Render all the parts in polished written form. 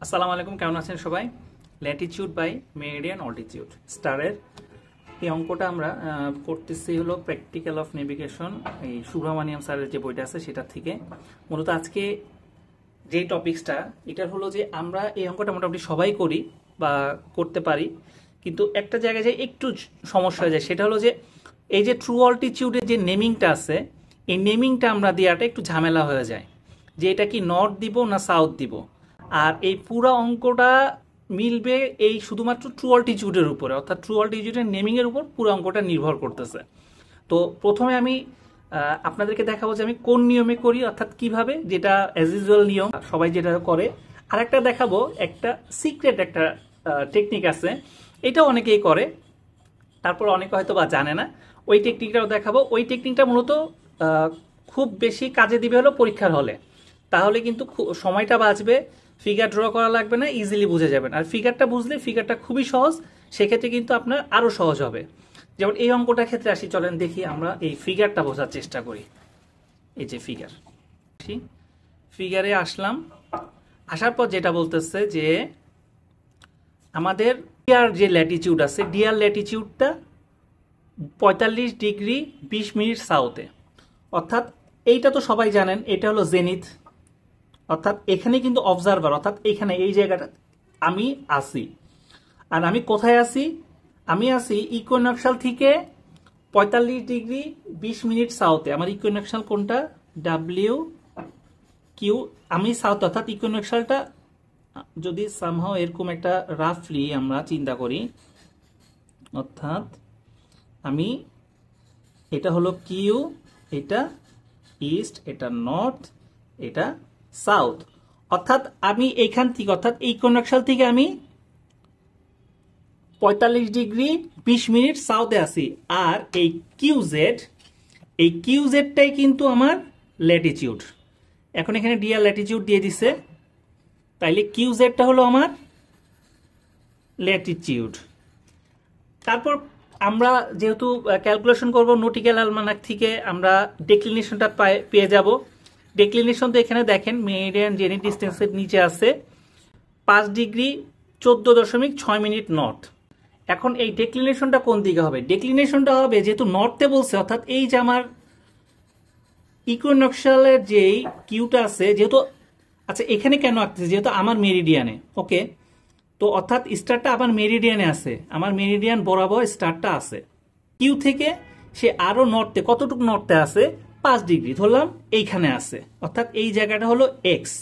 আসসালামু আলাইকুম, কেমন আছেন সবাই? ল্যাটিটিউড বাই মেরিডিয়ান অল্টিটিউড স্টারের এই অঙ্কটা আমরা করতেছি হলো প্র্যাকটিক্যাল অফ নেভিগেশন, এই সুব্রমণিয়াম স্যারের যে বইটা আছে সেটা থেকে। মূলত আজকে যে টপিক্সটা এটার হলো যে আমরা এই অঙ্কটা মোটামুটি সবাই করি বা করতে পারি, কিন্তু একটা জায়গায় যে একটু সমস্যা হয়ে যায় সেটা হলো যে এই যে ট্রু অল্টিটিউডের যে নেমিংটা আছে এই নেমিংটা আমরা দেওয়াটা একটু ঝামেলা হয়ে যায়, যে এটা কি নর্থ দিব না সাউথ দিব। আর এই পুরো অঙ্কটা মিলবে এই শুধুমাত্র ট্রু অল্টিটিউডের উপরে, অর্থাৎ ট্রু অল্টিটিউডের নেমিংয়ের উপর পুরো অঙ্কটা নির্ভর করতেছে। তো প্রথমে আমি আপনাদেরকে দেখাবো যে আমি কোন নিয়মে করি, অর্থাৎ কিভাবে, যেটা অ্যাজ ইউজুয়াল নিয়ম সবাই যেটা করে। আর একটা দেখাবো একটা সিক্রেট একটা টেকনিক আছে, এটা অনেকেই করে, তারপর অনেকে হয়তো বা জানে না। ওই টেকনিকটাও দেখাবো। ওই টেকনিকটা মূলত খুব বেশি কাজে দিবে হলো পরীক্ষার হলে, তাহলে কিন্তু সময়টা বাঁচবে, ফিগার ড্র করা লাগবে না, ইজিলি বুঝে যাবেন। আর ফিগারটা বুঝলে ফিগারটা খুবই সহজ, সেক্ষেত্রে কিন্তু আপনার আরও সহজ হবে। যেমন এই অঙ্কটার ক্ষেত্রে আসি, চলেন দেখি আমরা এই ফিগারটা বোঝার চেষ্টা করি। এই যে ফিগারে আসলাম, আসার পর যেটা বলতেছে যে আমাদের ডিয়ার যে ল্যাটিটিউড আছে, ডিয়ার ল্যাটিটিউডটা 45 ডিগ্রি 20 মিনিট সাউথে, অর্থাৎ এইটা তো সবাই জানেন, এটা হলো জেনিথ। অর্থাৎ এখানে কিন্তু অবজারভার, অর্থাৎ এখানে এই জায়গাটা আমি আসি। আর আমি কোথায় আসি? আমি আসি ইকুইনক্সাল থেকে 45 ডিগ্রি 20 মিনিট সাউথে। আমার ইকুইনক্সাল কোনটা? W Q. আমি সাউথ, অর্থাৎ ইকুইনক্সালটা যদি সামহাও এরকম একটা রাফলি আমরা চিন্তা করি, অর্থাৎ আমি এটা হলো কিউ, এটা ইস্ট, এটা নর্থ, এটা সাউথ। অর্থাৎ আমি এইখান থেকে, অর্থাৎ এই ইকুইনক্সাল থেকে আমি 45 ডিগ্রি 20 মিনিট সাউথে আসি। আর এই কিউজেডটাই কিন্তু আমার ল্যাটিটিউড। এখন এখানে ডিয়ার ল্যাটিটিউড দিয়ে দিছে, তাইলে কিউজেডটা হলো আমার ল্যাটিটিউড। তারপর আমরা যেহেতু ক্যালকুলেশন করব নটিক্যাল অ্যালমানাক থেকে, আমরা ডেক্লিনেশনটা পেয়ে যাব। ডেক্লিনেশন তো এখানে দেখেন মেরিডিয়ান জেনিথ ডিস্টেন্সের নিচে আছে 5 ডিগ্রি 14.6 মিনিট নর্থ। এখন এই ডেক্লিনেশনটা কোন দিকে হবে? ডেক্লিনেশনটা হবে যেহেতু নর্থে বলছে, অর্থাৎ এই যে আমার ইকুইনক্সালের যেই কিউটা আছে, যেহেতু আচ্ছা এখানে কেন আঁকতেছে? যেহেতু আমার মেরিডিয়ানে, ওকে, তো অর্থাৎ স্টারটা আমার মেরিডিয়ানে আছে, আমার মেরিডিয়ান বরাবর স্টারটা আছে। কিউ থেকে সে আরো নর্থে, কতটুকু নর্থে আছে? 5 ডিগ্রি ধরলাম, এইখানে আছে, অর্থাৎ এই জায়গাটা হলো এক্স।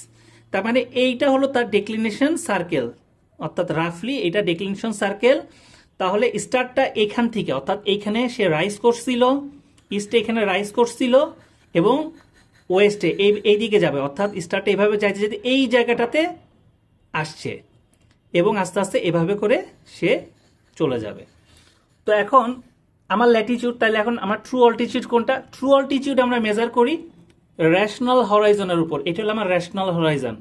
তার মানে এইটা হলো তার ডেক্লিনেশন সার্কেল, অর্থাৎ রাফলি এটা ডেক্লিনেশন সার্কেল। তাহলে স্টারটা এখান থেকে, অর্থাৎ এইখানে সে রাইজ করছিল, ইস্টে এখানে রাইজ করছিল, এবং ওয়েস্টে এই দিকে যাবে, অর্থাৎ স্টারটা এভাবে যাইতে যেতে এই জায়গাটাতে আসছে, এবং আস্তে আস্তে এভাবে করে সে চলে যাবে। তো এখন আমার ল্যাটিটিউড, তাহলে এখন আমার ট্রু অল্টিটিউড কোনটা? ট্রু অল্টিটিউড আমরা মেজার করি রেশনাল হরাইজনের উপর। এটা হলো আমার রেশনাল হরাইজন,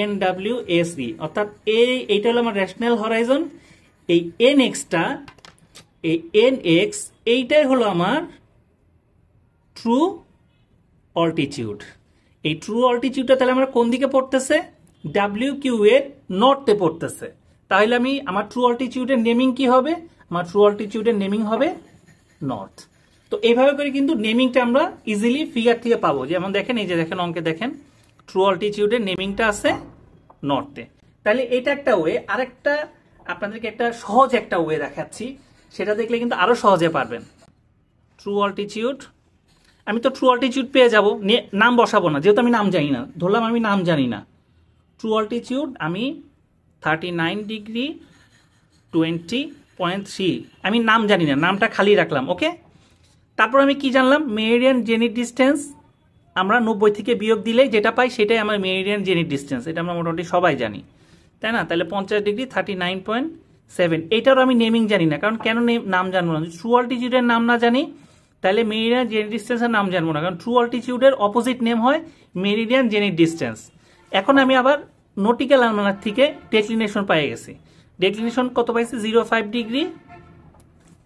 NWSE, অর্থাৎ এইটা হলো আমার রেশনাল হরাইজন। এই NX-টা, এই NX এইটাই হলো আমার ট্রু অল্টিটিউড। এই ট্রু অল্টিটিউডটা তাহলে আমার কোন দিকে পড়তেছে? WQ এর নর্থে পড়তেছে। তাহলে আমি আমার ট্রু অল্টিটিউডের নেমিং কি হবে? আমার ট্রু অল্টিটিউডের নেমিং হবে নর্থ। তো এইভাবে করে কিন্তু নেমিংটা আমরা ইজিলি ফিগার থেকে পাবো। যেমন দেখেন, এই যে দেখেন অঙ্কে দেখেন ট্রু অল্টিটিউডের নেমিংটা আছে নর্থে। তাহলে এটা একটা ওয়ে। আরেকটা আপনাদেরকে একটা সহজ একটা ওয়ে দেখাচ্ছি, সেটা দেখলে কিন্তু আরো সহজে পারবেন। ট্রু অল্টিটিউড, আমি তো ট্রু অল্টিটিউড পেয়ে যাব, নাম বসাবো না, যেহেতু আমি নাম জানি না। ধরলাম আমি নাম জানি না, ট্রু অল্টিটিউড আমি 39 ডিগ্রি 20.3, আমি নাম জানি না, নামটা খালি রাখলাম, ওকে। তারপর আমি কি জানলাম? মেরিডিয়ান জেনিথ ডিস্টেন্স আমরা 90 থেকে বিয়োগ দিলে যেটা পাই সেটাই আমার মেরিডিয়ান জেনিথ ডিস্টেন্স, এটা আমরা মোটামুটি সবাই জানি, তাই না? তাহলে 50 ডিগ্রি 39.7, এটারও আমি নেমিং জানি না। কারণ কেন নাম জানবো না? ট্রু অল্টিটিউডের নাম না জানি তাহলে মেরিডিয়ান জেনিথ ডিস্টেন্সের নাম জানবো না, কারণ ট্রু অল্টিটিউডের অপোজিট নেম হয় মেরিডিয়ান জেনিথ ডিস্টেন্স। এখন আমি আবার নটিক্যাল অ্যালমানাক থেকে ডেক্লিনেশন পেয়ে গেছি। ডেক্লিনেশন কত পাইছি? 05 ডিগ্রি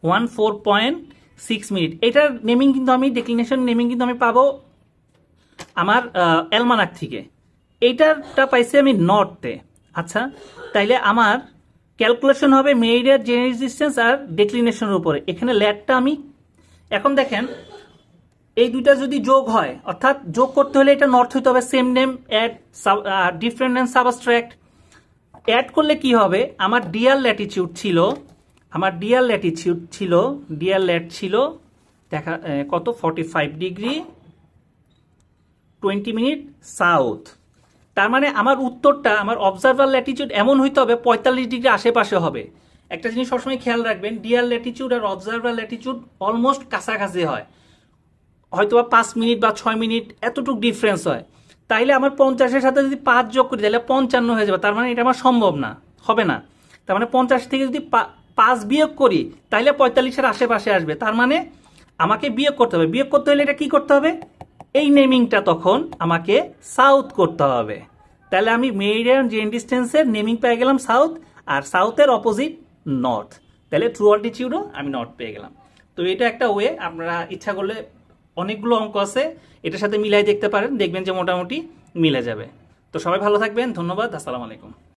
14.6 মিনিট। এটার নেমিং কিন্তু আমি, ডেক্লিনেশন নেমিং কিন্তু আমি পাবো আমার অ্যালমানাক থেকে। এইটারটা পাইছি আমি নর্থে, আচ্ছা, তাইলে আমার ক্যালকুলেশন হবে মেরিডিয়ান জেনারেল ডিসটেন্স আর ডেক্লিনেশনের উপরে। এখানে ল্যাটটা আমি এখন দেখেন এই দুইটা যদি যোগ হয়, অর্থাৎ যোগ করতে হলে এটা নর্থ হইতে হবে, same name add different name subtract. Add করলে কি হবে, আমার ডিয়ার ল্যাটিটিউড ছিল, ডিয়ার ল্যাট ছিল দেখা কত 45 ডিগ্রি 20 মিনিট সাউথ। তার মানে আমার উত্তরটা, আমার অবজারভার ল্যাটিটিউড এমন হইতে হবে 45 ডিগ্রি আশেপাশে হবে। একটা জিনিস সবসময় খেয়াল রাখবেন, ডিয়ার ল্যাটিটিউড আর অবজারভার ল্যাটিটিউড অলমোস্ট কাছাকাছি হয়, হয়তো বা 5 মিনিট বা 6 মিনিট এতটুকু ডিফারেন্স হয়। তাইলে আমার 50-এর সাথে যদি 5 যোগ করি তাহলে 55 হয়ে যাবে। তার মানে এটা আমার সম্ভব না, হবে না। তার মানে 50 থেকে যদি 5 বিয়োগ করি তাহলে 45-এর আশেপাশে আসবে। তার মানে আমাকে বিয়োগ করতে হবে। বিয়োগ করতে হলে এটা কি করতে হবে, এই নেমিংটা তখন আমাকে সাউথ করতে হবে। তাহলে আমি মেরিডিয়ান জেনারেল ডিসটেন্সের নেমিং পেয়ে গেলাম সাউথ, আর সাউথের অপোজিট নর্থ। তাহলে ট্রু অল্টিটিউডও আমি নর্থ পেয়ে গেলাম। তো এটা একটা ওয়ে, আপনারা ইচ্ছা করলে অনেকগুলো অঙ্ক আছে এটার সাথে মিলাই দেখতে পারেন, দেখবেন যে মোটামুটি মিলে যাবে। তো সবাই ভালো থাকবেন, ধন্যবাদ, আসসালামু আলাইকুম।